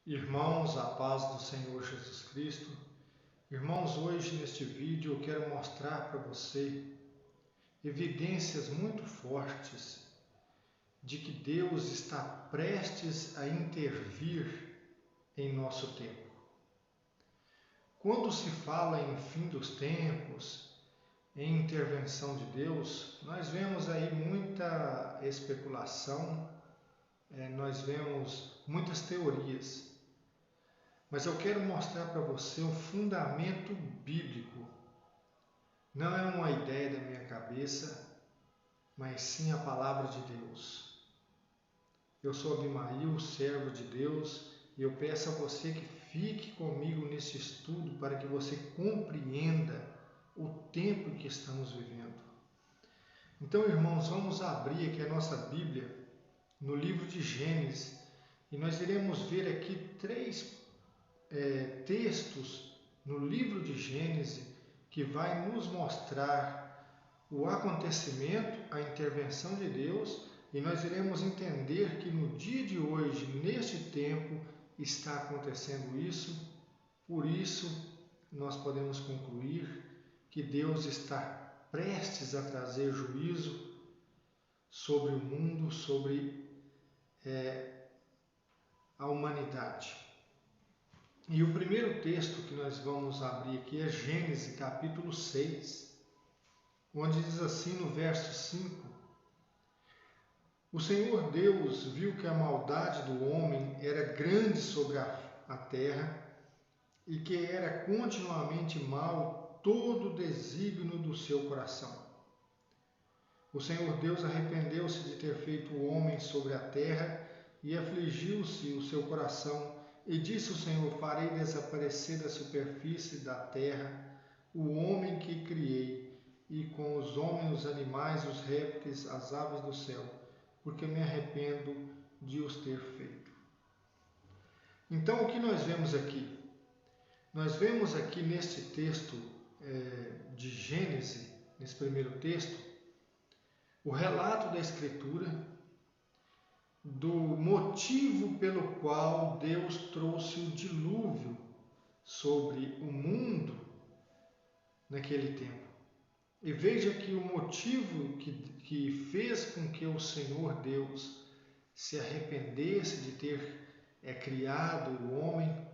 Irmãos, a paz do Senhor Jesus Cristo. Irmãos, hoje neste vídeo eu quero mostrar para você evidências muito fortes de que Deus está prestes a intervir em nosso tempo. Quando se fala em fim dos tempos, em intervenção de Deus, nós vemos aí muita especulação, nós vemos muitas teorias. Mas eu quero mostrar para você um fundamento bíblico. Não é uma ideia da minha cabeça, mas sim a palavra de Deus. Eu sou Abimael, servo de Deus, e eu peço a você que fique comigo nesse estudo para que você compreenda o tempo que estamos vivendo. Então, irmãos, vamos abrir aqui a nossa Bíblia no livro de Gênesis e nós iremos ver aqui três textos no livro de Gênesis que vai nos mostrar o acontecimento, a intervenção de Deus, e nós iremos entender que no dia de hoje, neste tempo, está acontecendo isso. Por isso, nós podemos concluir que Deus está prestes a trazer juízo sobre o mundo, sobre a humanidade. E o primeiro texto que nós vamos abrir aqui é Gênesis capítulo 6, onde diz assim no verso 5: O Senhor Deus viu que a maldade do homem era grande sobre a terra e que era continuamente mau todo o desígnio do seu coração. O Senhor Deus arrependeu-se de ter feito o homem sobre a terra e afligiu-se o seu coração. E disse o Senhor: farei desaparecer da superfície da terra o homem que criei, e com os homens, os animais, os répteis, as aves do céu, porque me arrependo de os ter feito. Então, o que nós vemos aqui? Nós vemos aqui neste texto de Gênesis, nesse primeiro texto, o relato da Escritura do motivo pelo qual Deus trouxe o dilúvio sobre o mundo naquele tempo. E veja que o motivo que fez com que o Senhor Deus se arrependesse de ter criado o homem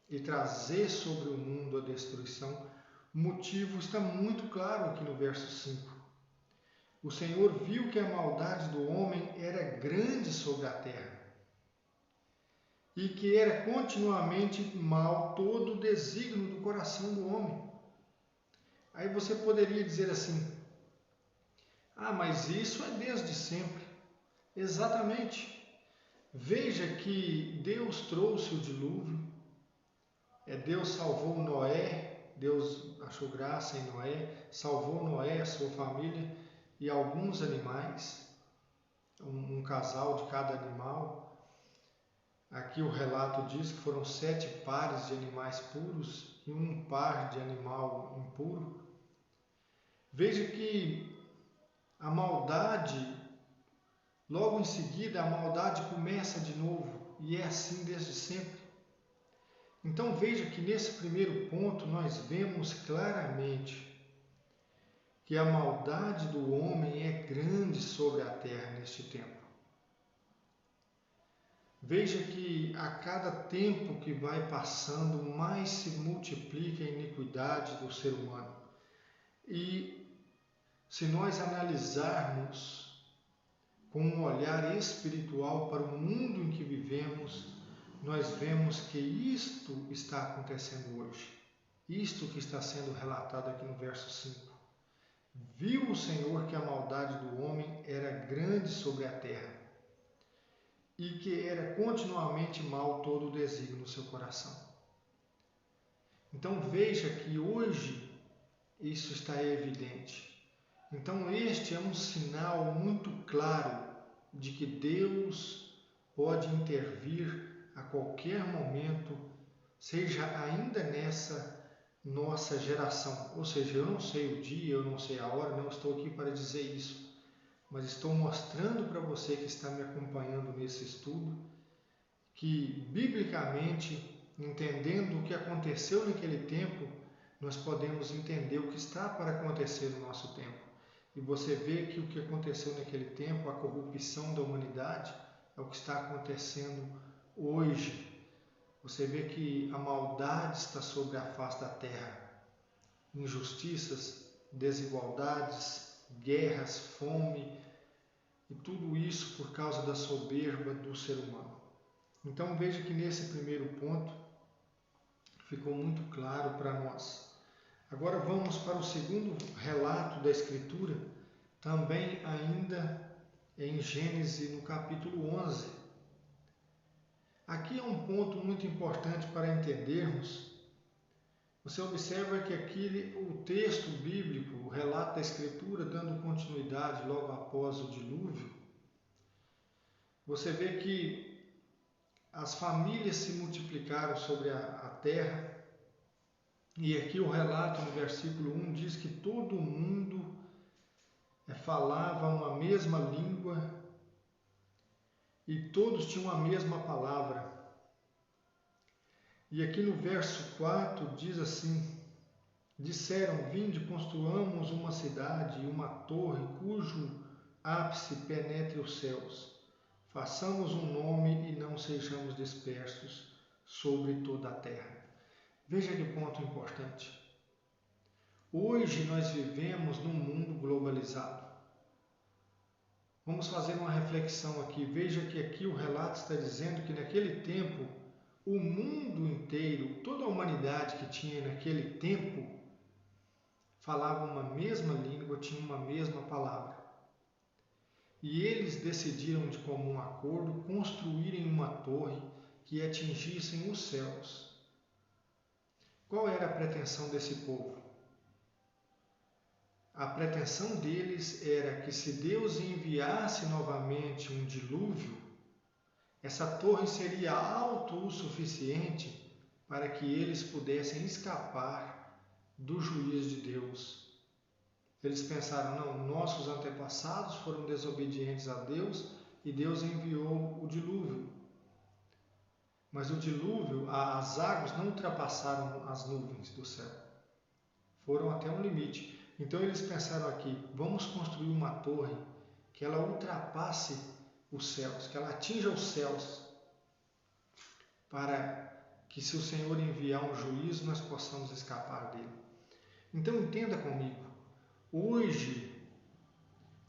e trazer sobre o mundo a destruição, o motivo está muito claro aqui no verso 5. O Senhor viu que a maldade do homem era grande sobre a terra e que era continuamente mau todo o desígnio do coração do homem. Aí você poderia dizer assim: mas isso é desde sempre. Exatamente. Veja que Deus trouxe o dilúvio, Deus salvou Noé, Deus achou graça em Noé, salvou Noé, a sua família e alguns animais, um casal de cada animal. Aqui o relato diz que foram 7 pares de animais puros e um par de animal impuro. Veja que a maldade, logo em seguida, a maldade começa de novo e é assim desde sempre. Então veja que nesse primeiro ponto nós vemos claramente que a maldade do homem é grande sobre a terra neste tempo. Veja que a cada tempo que vai passando, mais se multiplica a iniquidade do ser humano. E se nós analisarmos com um olhar espiritual para o mundo em que vivemos, nós vemos que isto está acontecendo hoje. Isto que está sendo relatado aqui no verso 5. Viu o Senhor que a maldade do homem era grande sobre a terra e que era continuamente mau todo o desígnio no seu coração. Então veja que hoje isso está evidente. Então este é um sinal muito claro de que Deus pode intervir a qualquer momento, seja ainda nessa nossa geração. Ou seja, eu não sei o dia, eu não sei a hora, não estou aqui para dizer isso, mas estou mostrando para você que está me acompanhando nesse estudo que, biblicamente, entendendo o que aconteceu naquele tempo, nós podemos entender o que está para acontecer no nosso tempo. E você vê que o que aconteceu naquele tempo, a corrupção da humanidade, é o que está acontecendo hoje. Você vê que a maldade está sobre a face da terra. Injustiças, desigualdades, guerras, fome, e tudo isso por causa da soberba do ser humano. Então veja que nesse primeiro ponto ficou muito claro para nós. Agora vamos para o segundo relato da Escritura, também ainda em Gênesis, no capítulo 11. Aqui é um ponto muito importante para entendermos. Você observa que aqui o texto bíblico, o relato da Escritura, dando continuidade logo após o dilúvio, você vê que as famílias se multiplicaram sobre a terra, e aqui o relato no versículo 1 diz que todo mundo falava uma mesma língua e todos tinham a mesma palavra. E aqui no verso 4 diz assim: disseram, vinde, construamos uma cidade e uma torre cujo ápice penetre os céus. Façamos um nome e não sejamos dispersos sobre toda a terra. Veja que ponto importante. Hoje nós vivemos num mundo globalizado. Vamos fazer uma reflexão aqui. Veja que aqui o relato está dizendo que naquele tempo, o mundo inteiro, toda a humanidade que tinha naquele tempo, falava uma mesma língua, tinha uma mesma palavra. E eles decidiram de comum acordo construírem uma torre que atingissem os céus. Qual era a pretensão desse povo? A pretensão deles era que, se Deus enviasse novamente um dilúvio, essa torre seria alta o suficiente para que eles pudessem escapar do juízo de Deus. Eles pensaram, não, nossos antepassados foram desobedientes a Deus e Deus enviou o dilúvio. Mas o dilúvio, as águas não ultrapassaram as nuvens do céu. Foram até um limite. Então eles pensaram aqui, vamos construir uma torre que ela ultrapasse os céus, que ela atinja os céus, para que, se o Senhor enviar um juízo, nós possamos escapar dele. Então entenda comigo, hoje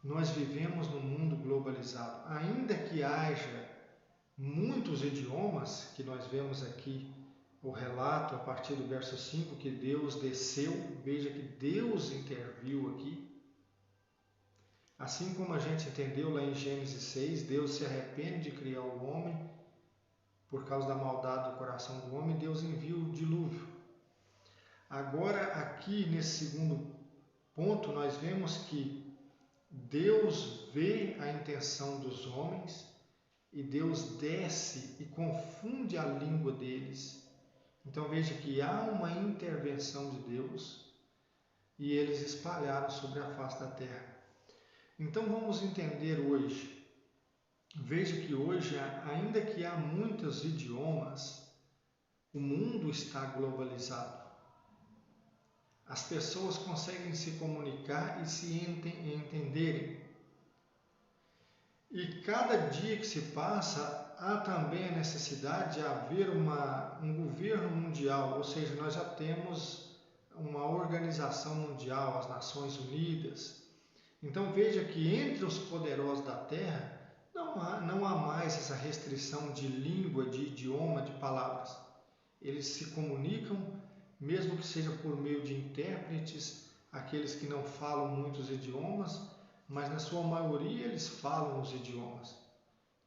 nós vivemos num mundo globalizado. Ainda que haja muitos idiomas, que nós vemos aqui o relato a partir do verso 5, que Deus desceu, veja que Deus interviu aqui. Assim como a gente entendeu lá em Gênesis 6, Deus se arrepende de criar o homem, por causa da maldade do coração do homem, Deus envia o dilúvio. Agora aqui nesse segundo ponto nós vemos que Deus vê a intenção dos homens e Deus desce e confunde a língua deles. Então veja que há uma intervenção de Deus e eles espalharam sobre a face da terra. Então vamos entender hoje. Veja que hoje, ainda que há muitos idiomas, o mundo está globalizado. As pessoas conseguem se comunicar e se entenderem. E cada dia que se passa, há também a necessidade de haver um governo mundial, ou seja, nós já temos uma organização mundial, as Nações Unidas. Então veja que entre os poderosos da Terra não há mais essa restrição de língua, de idioma, de palavras. Eles se comunicam, mesmo que seja por meio de intérpretes, aqueles que não falam muitos idiomas, mas na sua maioria eles falam os idiomas.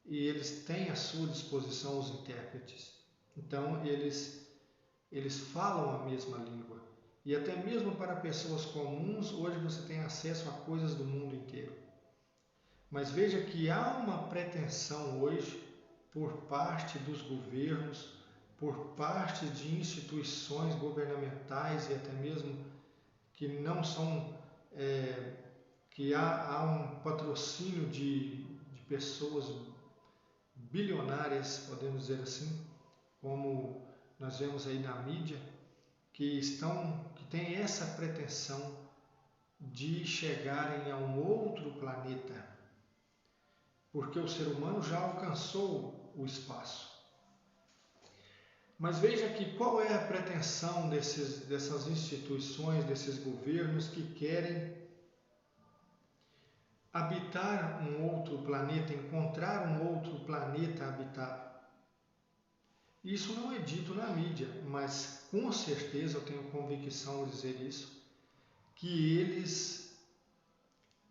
E eles têm à sua disposição os intérpretes. Então eles falam a mesma língua. E até mesmo para pessoas comuns, hoje você tem acesso a coisas do mundo inteiro. Mas veja que há uma pretensão hoje, por parte dos governos, por parte de instituições governamentais e até mesmo que não são, que há um patrocínio de pessoas bilionárias, podemos dizer assim, como nós vemos aí na mídia, que têm essa pretensão de chegarem a um outro planeta, porque o ser humano já alcançou o espaço. Mas veja que qual é a pretensão dessas instituições, desses governos que querem habitar um outro planeta, encontrar um outro planeta habitável. Isso não é dito na mídia, mas com certeza eu tenho convicção de dizer isso, que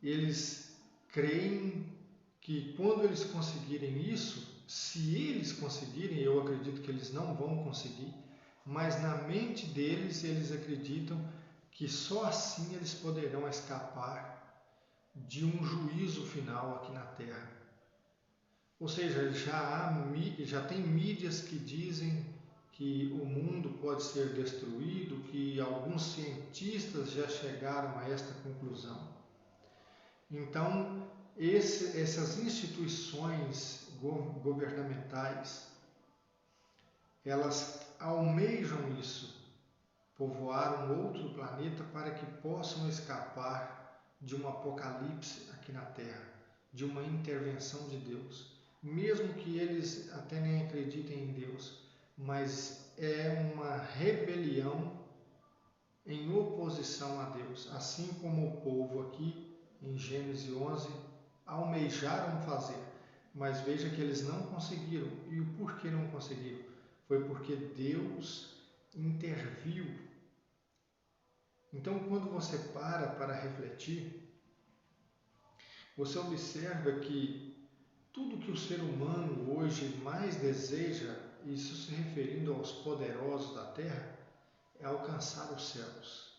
eles creem que quando eles conseguirem isso, se eles conseguirem, eu acredito que eles não vão conseguir, mas na mente deles eles acreditam que só assim eles poderão escapar de um juízo final aqui na Terra. Ou seja, já tem mídias que dizem que o mundo pode ser destruído, que alguns cientistas já chegaram a esta conclusão. Então, essas instituições governamentais, elas almejam isso, povoar um outro planeta para que possam escapar de um apocalipse aqui na Terra, de uma intervenção de Deus. Mesmo que eles até nem acreditem em Deus, mas é uma rebelião em oposição a Deus, assim como o povo aqui em Gênesis 11 almejaram fazer, mas veja que eles não conseguiram. E o porquê não conseguiram? Foi porque Deus interviu. Então, quando você para refletir, você observa que tudo que o ser humano hoje mais deseja, isso se referindo aos poderosos da terra, é alcançar os céus.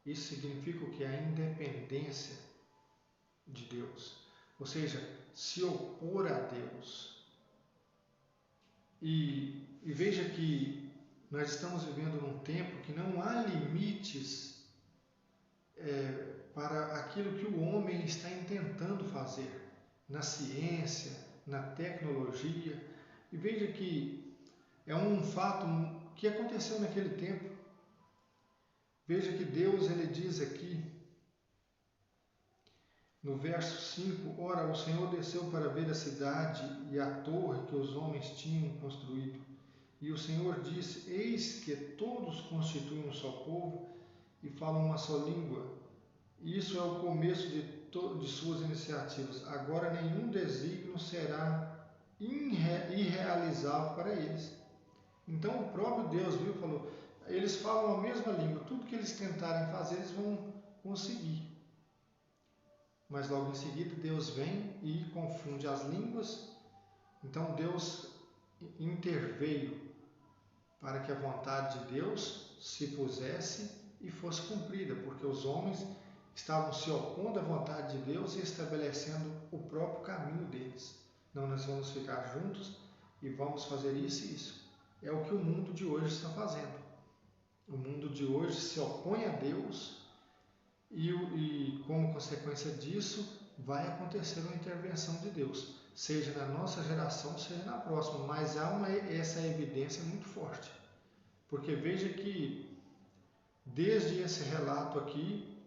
Isso significa o que? A independência de Deus. Ou seja, se opor a Deus. E veja que nós estamos vivendo num tempo que não há limites para aquilo que o homem está intentando fazer na ciência, na tecnologia. E veja que é um fato que aconteceu naquele tempo. Veja que Deus, ele diz aqui, no verso 5, ora, o Senhor desceu para ver a cidade e a torre que os homens tinham construído. E o Senhor disse, eis que todos constituem um só povo e falam uma só língua. Isso é o começo de suas iniciativas. Agora nenhum desígnio será irrealizável para eles. Então o próprio Deus viu e falou, eles falam a mesma língua, tudo que eles tentarem fazer, eles vão conseguir. Mas logo em seguida Deus vem e confunde as línguas. Então Deus interveio para que a vontade de Deus se pusesse e fosse cumprida, porque os homens estavam se opondo à vontade de Deus e estabelecendo o próprio caminho deles. Não, nós vamos ficar juntos e vamos fazer isso e isso. É o que o mundo de hoje está fazendo. O mundo de hoje se opõe a Deus e como consequência disso, vai acontecer uma intervenção de Deus, seja na nossa geração, seja na próxima, mas há essa evidência muito forte, porque veja que desde esse relato aqui,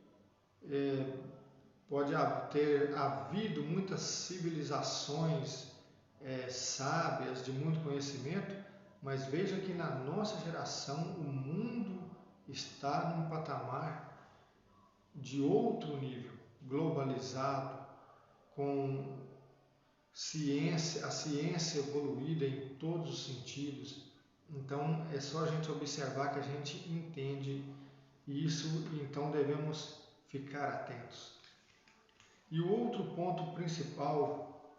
pode ter havido muitas civilizações sábias, de muito conhecimento, mas veja que na nossa geração o mundo está num patamar de outro nível, globalizado, com ciência, a ciência evoluída em todos os sentidos. Então é só a gente observar que a gente entende isso, e então devemos ficar atentos. E o outro ponto principal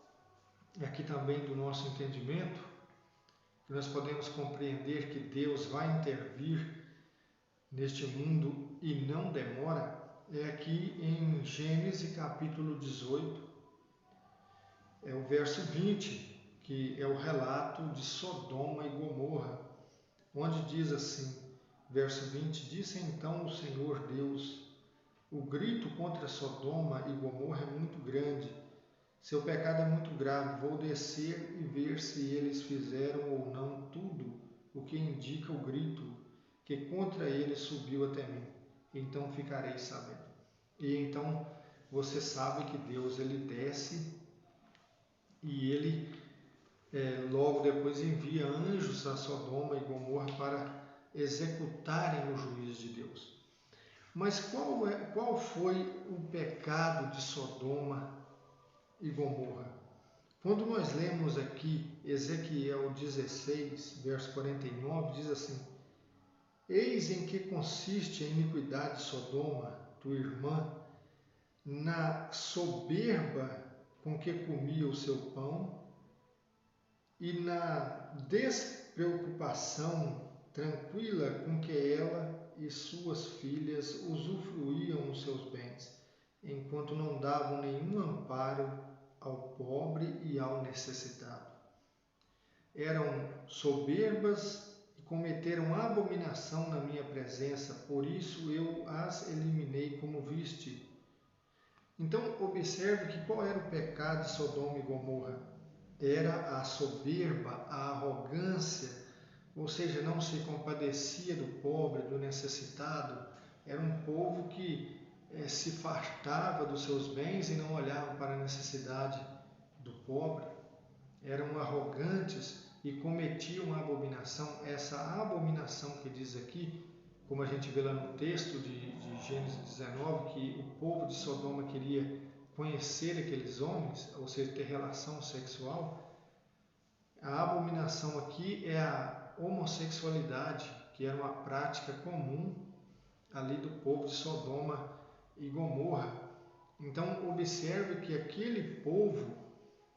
aqui também do nosso entendimento, que nós podemos compreender que Deus vai intervir neste mundo e não demora, é aqui em Gênesis capítulo 18, é o verso 20, que é o relato de Sodoma e Gomorra, onde diz assim, verso 20, disse então o Senhor Deus, o grito contra Sodoma e Gomorra é muito grande, Seu pecado é muito grave. Vou descer e ver se eles fizeram ou não tudo o que indica o grito que contra eles subiu até mim. Então ficarei sabendo. E então você sabe que Deus ele desce e ele logo depois envia anjos a Sodoma e Gomorra para executarem o juízo de Deus. Mas qual foi o pecado de Sodoma e Gomorra? Quando nós lemos aqui Ezequiel 16, verso 49, diz assim: Eis em que consiste a iniquidade de Sodoma, tua irmã, na soberba com que comia o seu pão e na despreocupação tranquila com que ela e suas filhas usufruíam os seus bens, enquanto não davam nenhum amparo ao pobre e ao necessitado. Eram soberbas e cometeram abominação na minha presença, por isso eu as eliminei como viste. Então observe que qual era o pecado de Sodoma e Gomorra? Era a soberba, a arrogância, ou seja, não se compadecia do pobre, do necessitado. Era um povo que se fartava dos seus bens e não olhava para a necessidade do pobre. Eram arrogantes e cometiam abominação. Essa abominação que diz aqui, como a gente vê lá no texto de Gênesis 19, que o povo de Sodoma queria conhecer aqueles homens, ou seja, ter relação sexual. A abominação aqui é a homossexualidade, que era uma prática comum ali do povo de Sodoma e Gomorra. Então observe que aquele povo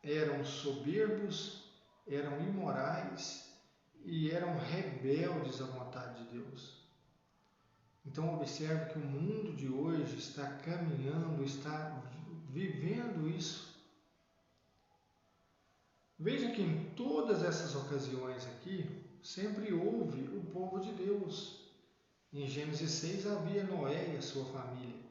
eram soberbos, eram imorais e eram rebeldes à vontade de Deus. Então observe que o mundo de hoje está caminhando, está vivendo isso. Veja que em todas essas ocasiões aqui, sempre houve o povo de Deus. Em Gênesis 6 havia Noé e a sua família.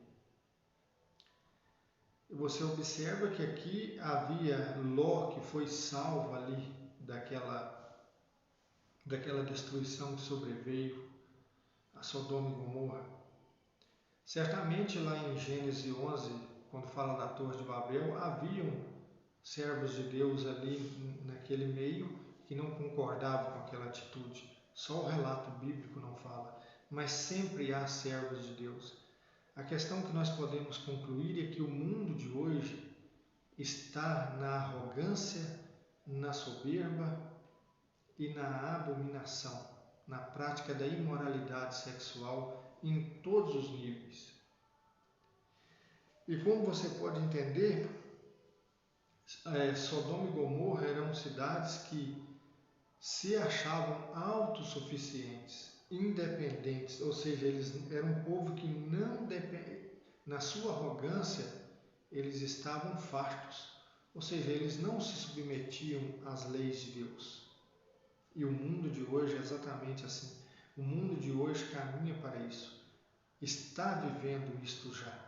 Você observa que aqui havia Ló, que foi salvo ali daquela destruição que sobreveio a Sodoma e Gomorra. Certamente lá em Gênesis 11, quando fala da Torre de Babel, haviam servos de Deus ali naquele meio que não concordavam com aquela atitude. Só o relato bíblico não fala, mas sempre há servos de Deus. A questão que nós podemos concluir é que o mundo de hoje está na arrogância, na soberba e na abominação, na prática da imoralidade sexual em todos os níveis. E como você pode entender, Sodoma e Gomorra eram cidades que se achavam autossuficientes, independentes, ou seja, eles eram um povo que não na sua arrogância, eles estavam fartos, ou seja, eles não se submetiam às leis de Deus. E o mundo de hoje é exatamente assim. O mundo de hoje caminha para isso. Está vivendo isto já.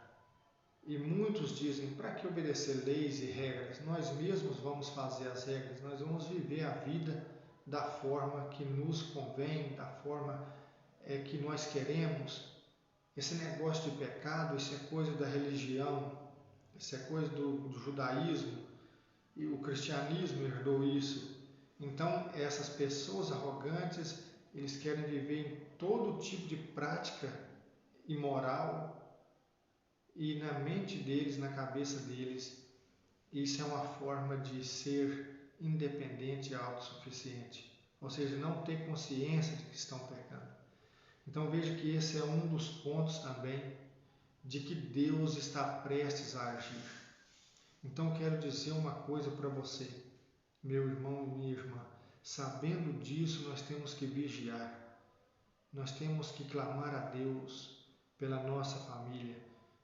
E muitos dizem, para que obedecer leis e regras? Nós mesmos vamos fazer as regras, nós vamos viver a vida da forma que nos convém, da forma que nós queremos. Esse negócio de pecado, isso é coisa da religião, isso é coisa do judaísmo, e o cristianismo herdou isso. Então, essas pessoas arrogantes, eles querem viver em todo tipo de prática imoral, e na mente deles, na cabeça deles, isso é uma forma de ser independente e autossuficiente. Ou seja, não ter consciência de que estão pecando. Então veja que esse é um dos pontos também de que Deus está prestes a agir. Então quero dizer uma coisa para você, meu irmão e minha irmã. Sabendo disso, nós temos que vigiar. Nós temos que clamar a Deus pela nossa família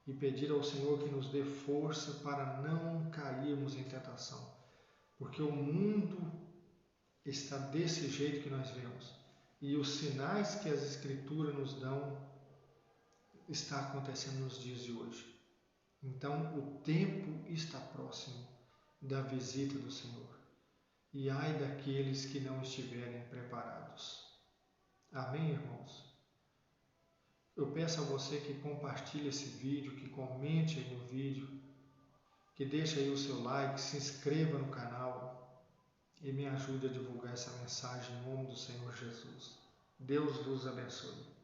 e pedir ao Senhor que nos dê força para não cairmos em tentação. Porque o mundo está desse jeito que nós vemos. E os sinais que as Escrituras nos dão está acontecendo nos dias de hoje. Então, o tempo está próximo. da visita do Senhor. E ai daqueles que não estiverem preparados. Amém, irmãos? Eu peço a você que compartilhe esse vídeo, que comente aí no vídeo, que deixe aí o seu like, se inscreva no canal e me ajude a divulgar essa mensagem em nome do Senhor Jesus. Deus vos abençoe.